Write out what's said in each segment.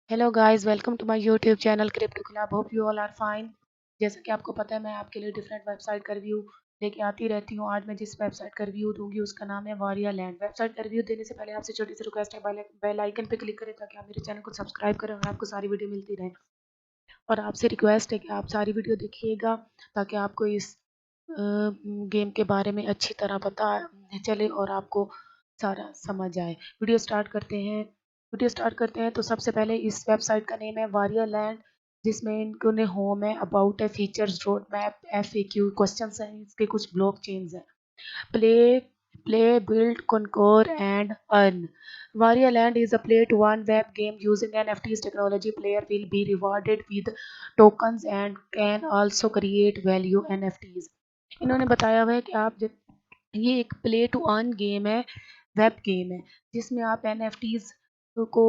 Hello guys, welcome to my YouTube channel crypto club. Hope you all are fine. जैसा कि आपको पता है, मैं आपके लिए डिफरेंट वेबसाइट का रिव्यू लेके आती रहती हूँ। आज मैं जिस वेबसाइट का रिव्यू दूंगी उसका नाम है वारिया लैंड। वेबसाइट का रिव्यू देने से पहले आपसे छोटी सी रिक्वेस्ट है, बेल आइकन पे क्लिक करें ताकि आप मेरे चैनल को सब्सक्राइब करें और आपको सारी वीडियो मिलती रहे। और आपसे रिक्वेस्ट है कि आप सारी वीडियो देखिएगा ताकि आपको इस गेम के बारे में अच्छी तरह पता चले और आपको सारा समझ आए। वीडियो स्टार्ट करते हैं तो सबसे पहले इस वेबसाइट का नेम है वारिया लैंड, जिसमें इनके होम है, अबाउट है, features, road map, FAQ, questions हैं, इसके कुछ ब्लॉक चेन्स हैं। Play play build conquer and earn. Waria Land is a play to earn web game using NFTs technology. Player will be rewarded with tokens and can also create value NFTs. इन्होंने बताया हुआ है कि ये एक play to earn game है, web game है, जिसमें आप एनएफटीज को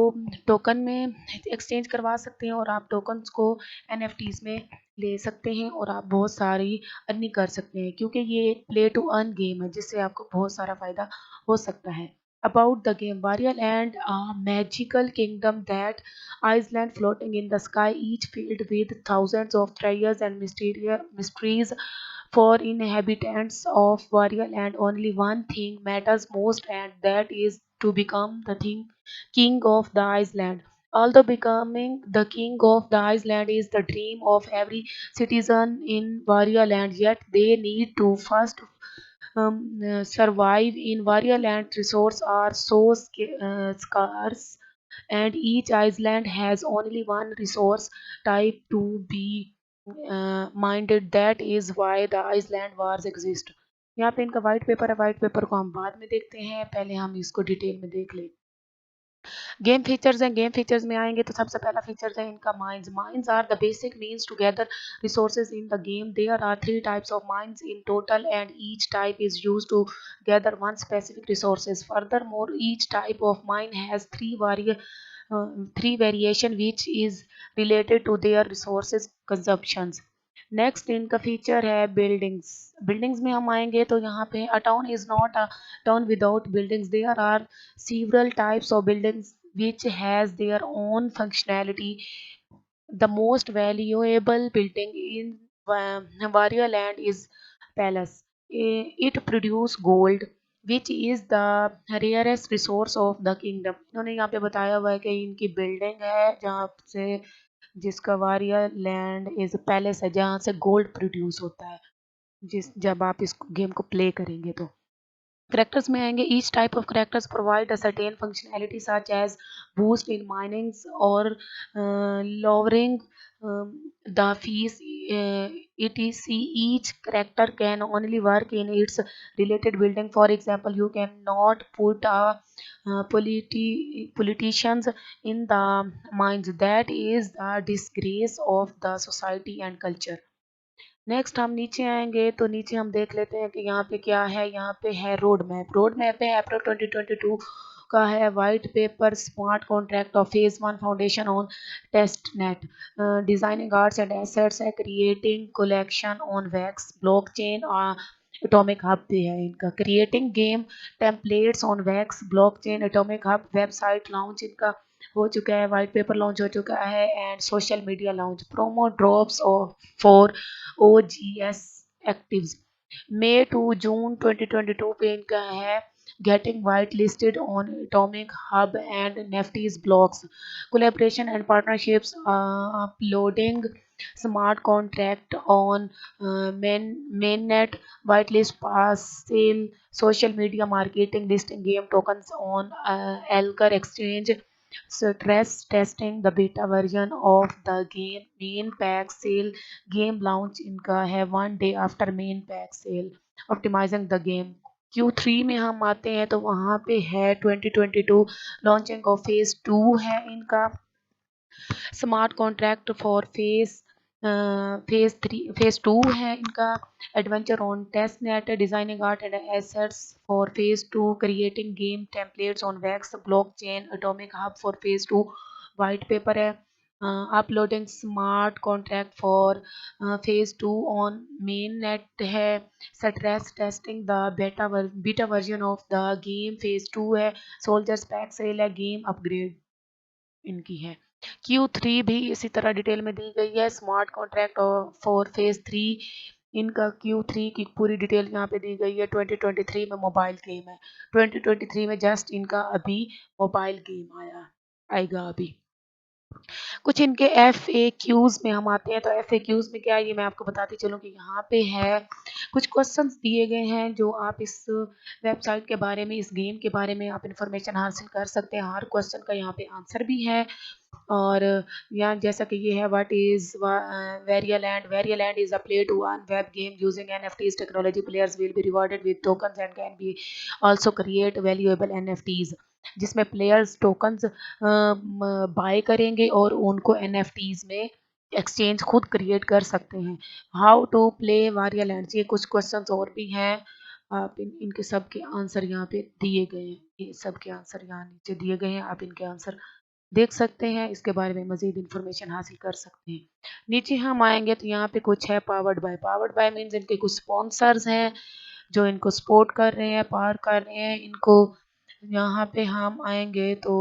टोकन में एक्सचेंज करवा सकते हैं और आप टोकन्स को एनएफटीज में ले सकते हैं और आप बहुत सारी अर्निंग कर सकते हैं, क्योंकि ये एक प्ले टू अर्न गेम है जिससे आपको बहुत सारा फायदा हो सकता है। About the game, Waria Land, a magical kingdom that island floating in the sky, each filled with thousands of treasures and mysteries. For inhabitants of Waria Land, only one thing matters most, and that is to become the king of the island. Although becoming the king of the island is the dream of every citizen in Waria Land, yet they need to first survive in Waria Land. Resources are so scarce, and each island has only one resource type to be minded. That is why the island wars exist. यहाँ पे इनका white paper है। White paper को हम बाद में देखते हैं, पहले हम इसको डिटेल में देख लें। गेम फीचर्स हैं। गेम फीचर्स में आएंगे तो सबसे पहला फीचर्स है इनका mines. Mines are the basic means to gather resources in the game. There are 3 types of mines in total and each type is used to gather one specific resources. Furthermore, each type of mine has three variation which is related to their resources consumptions. Next इनका feature है buildings. Buildings में हम आएंगे तो यहाँ पे a town is not a town without buildings. There are several types of buildings which has their own functionality. The most valuable building in Varia land is palace. It produce gold which is the rarest resource of the kingdom. इन्होंने यहाँ पे बताया हुआ है कि इनकी building है जहाँ से जिसका वारिया लैंड इज पैलेस है जहाँ से गोल्ड प्रोड्यूस होता है जिस जब आप इस गेम को प्ले करेंगे तो। Characters में आएंगे। Each type of characters provide a certain functionality such as boost in minings or lowering the fees, etc. Each character can only work in its related building. For example, you cannot put a politicians in the mines. That is the disgrace of the society and culture. Next हम नीचे आएंगे तो नीचे हम देख लेते हैं कि यहाँ पे क्या है। यहाँ पे है रोड मैप। रोड मैप है अप्रैल 2022 का है। White paper smart contract of phase 1 foundation on test net. Designing arts and assets है। क्रिएटिंग कलेक्शन ऑन वैक्स ब्लॉकचेन। एटॉमिक हब भी है इनका। क्रिएटिंग गेम टेम्पलेट्स ऑन वैक्स blockchain atomic hub. Website launch इनका हो चुका है। वाइट पेपर लॉन्च हो चुका है and social media launch. Promo drops for OGS actives May to June 2022 पे इनका है। Getting white listed on atomic hub and Nefty Blocks. Collaboration and partnerships uploading smart contract on mainnet whitelist pass sale social media marketing listing game tokens on Alcar exchange. Stress testing the beta version of the game main pack sale. Game launch इनका है 1 day after main pack sale. Optimising the game Q3 में हम आते हैं तो वहाँ पे है 2022 लॉन्चिंग ऑफ फेज 2 है इनका। स्मार्ट कॉन्ट्रैक्ट फॉर फेज 2 है इनका। Adventure on test net designing art and assets for phase 2 creating game templates on वैक्स blockchain atomic hub for phase 2 white paper है। Uploading smart contract for phase 2 on main net है। Stress testing the beta version of the game phase 2 है। Soldiers pack sale है। Game upgrade इनकी है। Q3 भी इसी तरह डिटेल में दी गई है। स्मार्ट कॉन्ट्रैक्ट और फॉर फेज 3, इनका Q3 की पूरी डिटेल यहाँ पे दी गई है। 2023 में मोबाइल गेम है। 2023 में जस्ट इनका अभी मोबाइल गेम आएगा अभी। कुछ इनके FAQs में हम आते हैं, तो FAQs में क्या है ये मैं आपको बताती चलूँ कि यहाँ पे है कुछ क्वेश्चंस दिए गए हैं जो आप इस वेबसाइट के बारे में, इस गेम के बारे में आप इंफॉर्मेशन हासिल कर सकते हैं। हर क्वेश्चन का यहाँ पे आंसर भी है। और यहाँ जैसा कि ये है what is Varialand. Varialand is a play to earn web game using NFTs technology. Players will be rewarded with tokens and can be also create valuable NFTs, जिसमें प्लेयर्स टोकन्स बाय करेंगे और उनको NFTs में exchange खुद create कर सकते हैं। How to play वेरियालैंड, ये कुछ क्वेश्चंस और भी हैं। आप इनके सब के आंसर यहाँ पे दिए गए हैं। ये सब के आंसर यहाँ नीचे दिए गए हैं, आप इनके आंसर देख सकते हैं। इसके बारे में मजीद इन्फॉर्मेशन हासिल कर सकते हैं। नीचे हम आएंगे तो यहाँ पे कुछ है powered by. Powered by means इनके कुछ स्पॉन्सर्स हैं जो इनको सपोर्ट कर रहे हैं, पावर कर रहे हैं इनको। यहाँ पे हम आएंगे तो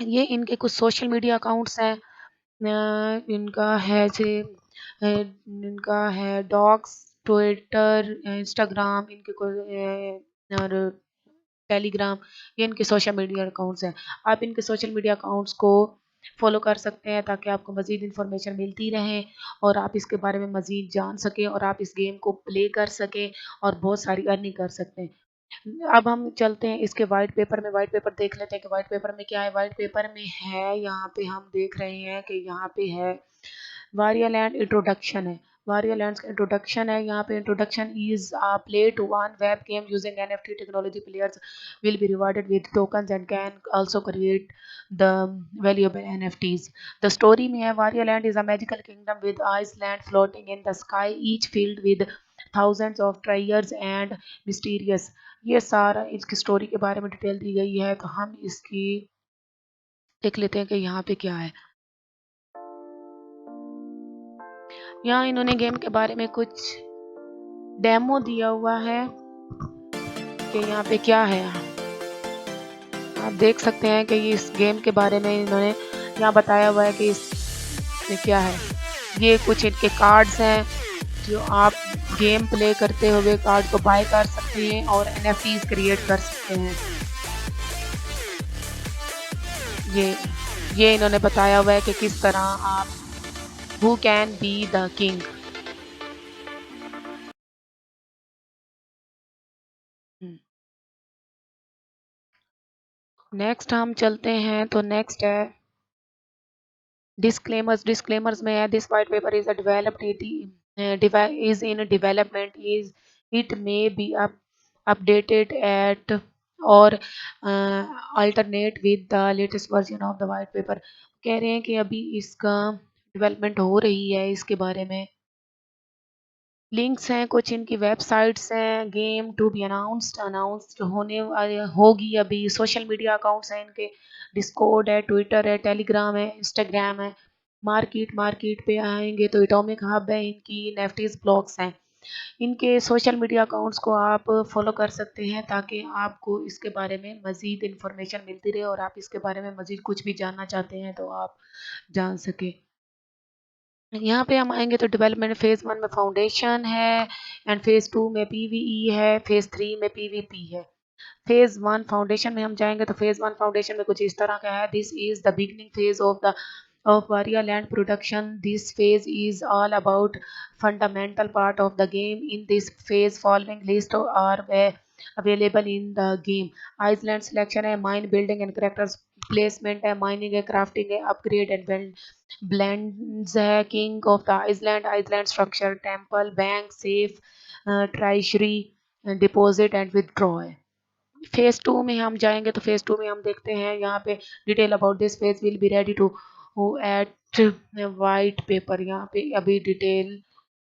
ये इनके कुछ सोशल मीडिया अकाउंट्स हैं। इनका है से इनका है डॉक्स, ट्विटर, इंस्टाग्राम, इनके और टेलीग्राम, ये इनके सोशल मीडिया अकाउंट्स हैं। आप इनके सोशल मीडिया अकाउंट्स को फॉलो कर सकते हैं ताकि आपको मज़ीद इन्फॉर्मेशन मिलती रहे और आप इसके बारे में मज़ीद जान सकें और आप इस गेम को प्ले कर सकें और बहुत सारी अर्निंग कर सकते हैं। अब हम चलते हैं इसके वाइट पेपर में। वाइट पेपर देख लेते हैं कि वाइट पेपर में क्या है। वाइट पेपर में है, यहाँ पे हम देख रहे हैं कि यहाँ पे है वारियालैंड इंट्रोडक्शन है। वारियालैंड का इंट्रोडक्शन है। यहाँ पे introduction is a play to one web game using NFT technology. Players will be rewarded with tokens and can also create the valuable NFTs। The story में है Varialand is a magical kingdom with island floating in the sky, each field with thousands of treasures and mysterious। ये सारा इसकी story के बारे में detail दी गई है। तो हम इसकी देख लेते हैं कि यहाँ पे क्या है। यहाँ इन्होंने गेम के बारे में कुछ डेमो दिया हुआ है कि यहाँ पे क्या है। आप देख सकते हैं कि इस गेम के बारे में इन्होंने यहाँ बताया हुआ है कि इसमें क्या है। ये कुछ इनके कार्ड्स हैं जो आप गेम प्ले करते हुए कार्ड को बाय कर सकते हैं और NFTs क्रिएट कर सकते हैं। ये इन्होंने बताया हुआ है कि किस तरह आप who can be the king. Next हम चलते हैं तो नेक्स्ट है डिस्क्लेमर्स। डिस्क्लेमर्स में है this white paper is a developed is in development, is it may be updated at or alternate with the latest version of the white paper। कह रहे हैं कि अभी इसका डेवलपमेंट हो रही है, इसके बारे में लिंक्स हैं, कुछ इनकी वेबसाइट्स हैं। गेम टू बी अनाउंस्ड होने होगी अभी। सोशल मीडिया अकाउंट्स हैं इनके, डिस्कॉर्ड है, ट्विटर है, टेलीग्राम है, इंस्टाग्राम है। मार्केट पे आएंगे तो एटॉमिक हब है, इनकी नेफ्टीज ब्लॉग्स हैं। इनके सोशल मीडिया अकाउंट्स को आप फॉलो कर सकते हैं ताकि आपको इसके बारे में मज़ीद इन्फॉर्मेशन मिलती रहे और आप इसके बारे में मज़ीद कुछ भी जानना चाहते हैं तो आप जान सके। यहाँ पे हम आएंगे तो डेवलपमेंट फेज़ 1 में फाउंडेशन है एंड फेज़ 2 में PvE है, फेज़ 3 में PvP है। फेज़ 1 फाउंडेशन में हम जाएंगे तो फेज़ 1 फाउंडेशन में कुछ इस तरह का है। This is the beginning phase of Varialand production। This phase is all about fundamental part of the game। In this phase, following list are available in the game। Island selection है, mine building and characters placement है, mining है, crafting है, upgrade and blends है, king of the island, island structure, temple, bank, safe, treasury, deposit and withdraw है। Phase 2 में हम जाएंगे तो फेज़ 2 में हम देखते हैं यहाँ पे detail about this phase will be ready to at white paper. यहाँ पे अभी डिटेल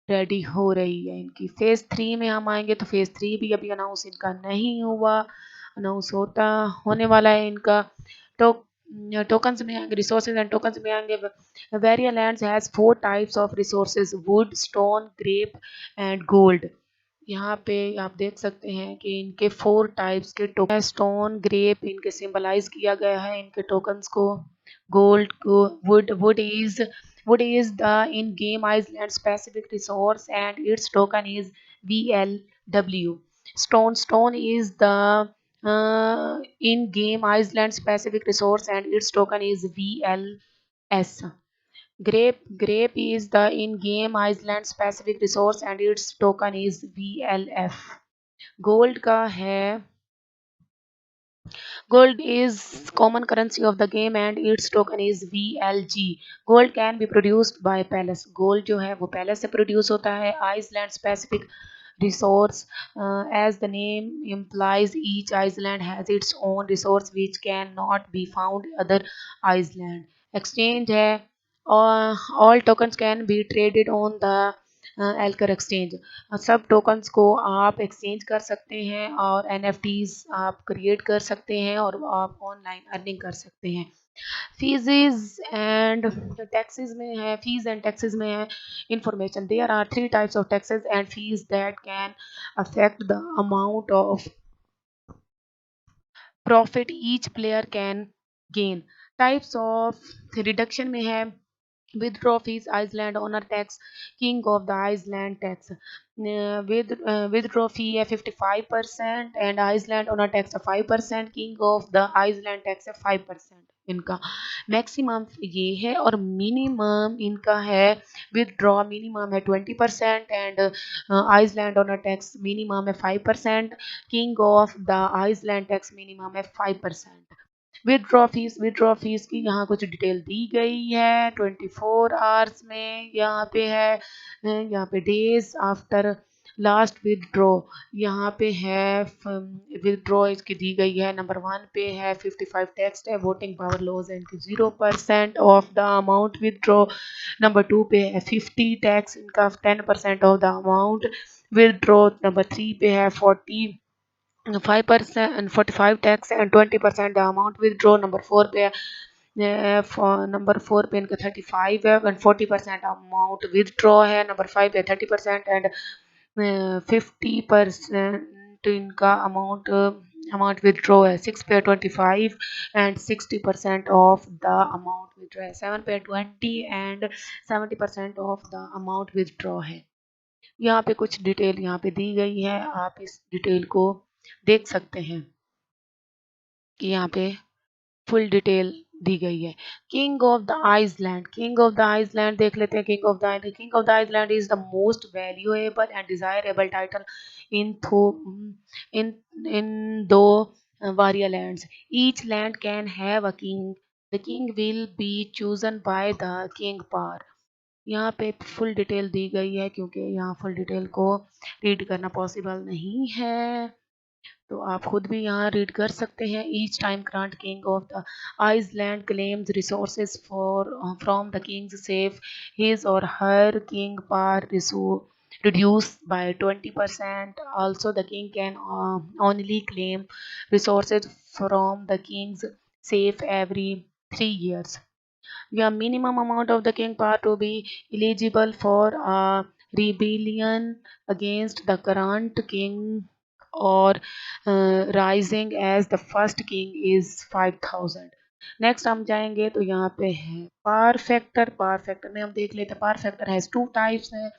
रेडी हो रही है इनकी। फेज़ 3 में हम आएंगे तो फेज़ 3 भी अभी अनाउंस इनका नहीं हुआ, अनाउंस होने वाला है इनका। तो टोकन्स में आएंगे, रिसोर्सेज एंड टोकन्स में आएंगे। Varia lands has 4 types of resources, wood, stone, grape and gold. यहाँ पे आप देख सकते हैं कि इनके 4 टाइप्स के टोकन, स्टोन, ग्रेप इनके सिंबलाइज किया गया है इनके टोकन्स को। गोल्ड को wood is the in game island specific resource and its token is VLW। Stone is the in game Iceland specific resource and its token is VLS। Grape is the in-game Iceland specific resource and its token is VLF। Gold का है Gold is common currency of the game and its token is VLG। Gold can be produced by palace। Gold जो है वो palace से produce होता है। Iceland specific resource, as the name implies, each island has its own resource which cannot be found other island। Exchange है all tokens can be traded on the Alchor exchange। सब tokens को आप exchange कर सकते हैं और NFTs आप create कर सकते हैं और आप ऑनलाइन अर्निंग कर सकते हैं। फीस एंड टैक्सेस में है फीस एंड टैक्सेस में है information. There are 3 types of taxes and fees that can affect the amount of profit each player can gain. Types of reduction में है withdraw fees, Iceland owner tax, king of the Iceland tax। Withdraw fee है 55% and Iceland owner tax है 5%, king of the Iceland tax है 5% इनका। Maximum ये है और minimum इनका है विदड्रॉ मिनिमम है 20% and island owner tax minimum है 5%, king of the island tax minimum है 5%। विदड्रॉ फीस की यहाँ कुछ डिटेल दी गई है 24 आवर्स में। यहाँ पे है यहाँ पे डेज आफ्टर लास्ट विदड्रॉ यहाँ पे है विदड्रॉ इसकी दी गई है। नंबर 1 पे है 55 टेक्स्ट है वोटिंग पावर लॉज है इनकी 0% of the amount withdraw. Number 2 पे है 50 टैक्स इनका 10% of the amount withdraw. Number 3 पे है 5% and 45 tax and 20% the amount withdraw। Number 4 पे नंबर 4 पे इनका 35 है एंड 40% अमाउंट विदड्रॉ है। नंबर 5 पे 30% एंड 50% इनका अमाउंट विदड्रॉ है। 6 पे 25 and 60% of the amount withdraw है। 7 पे 20 and 70% of the amount withdraw है। यहाँ पे कुछ डिटेल यहाँ पे दी गई है आप इस डिटेल को देख सकते हैं कि यहाँ पे फुल डिटेल दी गई है। किंग ऑफ द आइसलैंड देख लेते हैं। King of the island is the most valuable and desirable title in though in in two warrior lands. Each land can have a king. The king will be chosen by the king पार। यहाँ पे full detail दी गई है क्योंकि यहाँ full detail को read करना पॉसिबल नहीं है तो आप खुद भी यहाँ रीड कर सकते हैं। Each time grant king of the island claims resources for from the king's safe his और हर किंग पार reduced by 20%। Also the king can only claim resources from the king's safe every 3 years। Yeah, minimum amount of the king power to be eligible for a rebellion against the current king or rising as the first king is 5000। Next हम जाएंगे तो यहाँ पे है पार factor में हम देख लेते हैं। पार फैक्टर हैज 2 टाइप्स है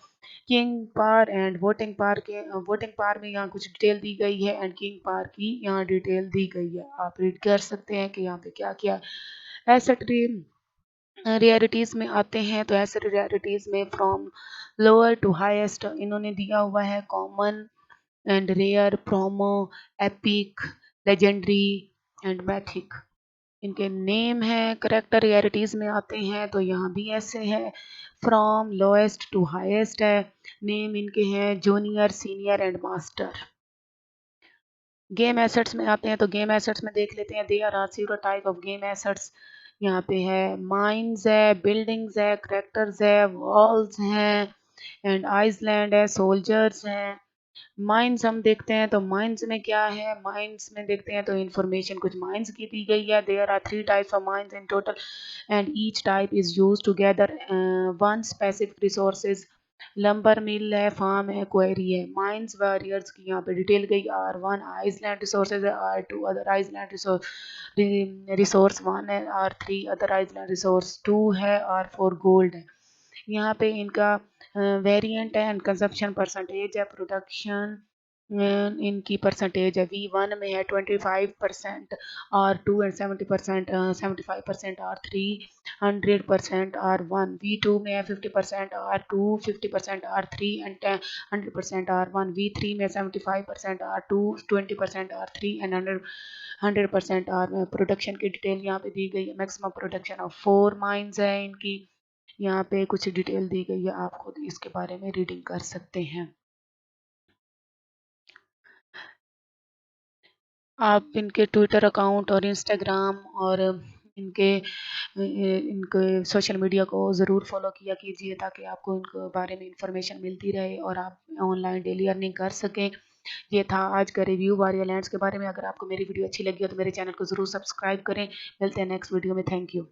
किंग पार एंड वोटिंग पार के। वोटिंग पार में यहाँ कुछ डिटेल दी गई है एंड किंग पार की यहाँ डिटेल दी गई है। आप रीड कर सकते हैं कि यहाँ पे क्या क्या एसेट रियलिटीज़ में आते हैं तो ऐसे रियलिटीज़ में फ्रॉम लोअर टू हाईएस्ट इन्होंने दिया हुआ है common and rare, promo, epic, legendary and mythic. इनके नेम है। करेक्टर रियलिटीज़ में आते हैं तो यहाँ भी ऐसे है फ्रॉम लोएस्ट टू हाईएस्ट है। नेम इनके हैं junior, senior and master. Game assets में आते हैं तो गेम एसेट्स में देख लेते हैं। There are 0 type of game assets. यहाँ पे है माइंस है, बिल्डिंग्स है, करेक्टर्स है, वॉल्स हैं एंड आइसलैंड है, सोल्जर्स हैं। माइंस हम देखते हैं तो माइंस में क्या है। माइंस में देखते हैं तो इंफॉर्मेशन कुछ माइंस की दी गई है। There are 3 types of mines in total and each type is use to gather one specific resources lumber mill है, फार्म है, क्वेरी है। माइंस वॉरियर्स की यहाँ पे डिटेल गई। R1 आइसलैंड रिसोर्सेज है, R2 अदर आइसलैंड रिसोर्स 1 है, R3 other Iceland resource 2 है, R4 गोल्ड है। यहाँ पे इनका वेरिएंट है एंड कंजप्शन परसेंटेज है, प्रोडक्शन इनकी परसेंटेज है। V1 में है 25%, R2 and 70%, 75%, R3 100%, R1। V2 में है 50%, R2 50%, R3 and 100% R1। V3 में 75%, R2 20%, R3 and 100% R। Production की डिटेल यहाँ पे दी गई है। मैक्सिमम प्रोडक्शन ऑफ 4 माइंस है इनकी। यहाँ पे कुछ डिटेल दी गई है, आप खुद इसके बारे में रीडिंग कर सकते हैं। आप इनके ट्विटर अकाउंट और इंस्टाग्राम और इनके सोशल मीडिया को ज़रूर फॉलो किया कीजिए, ताकि आपको इनके बारे में इंफॉर्मेशन मिलती रहे और आप ऑनलाइन डेली अर्निंग कर सकें। ये था आज का रिव्यू वारियर लैंड्स के बारे में। अगर आपको मेरी वीडियो अच्छी लगी हो तो मेरे चैनल को ज़रूर सब्सक्राइब करें। मिलते हैं नेक्स्ट वीडियो में। Thank you.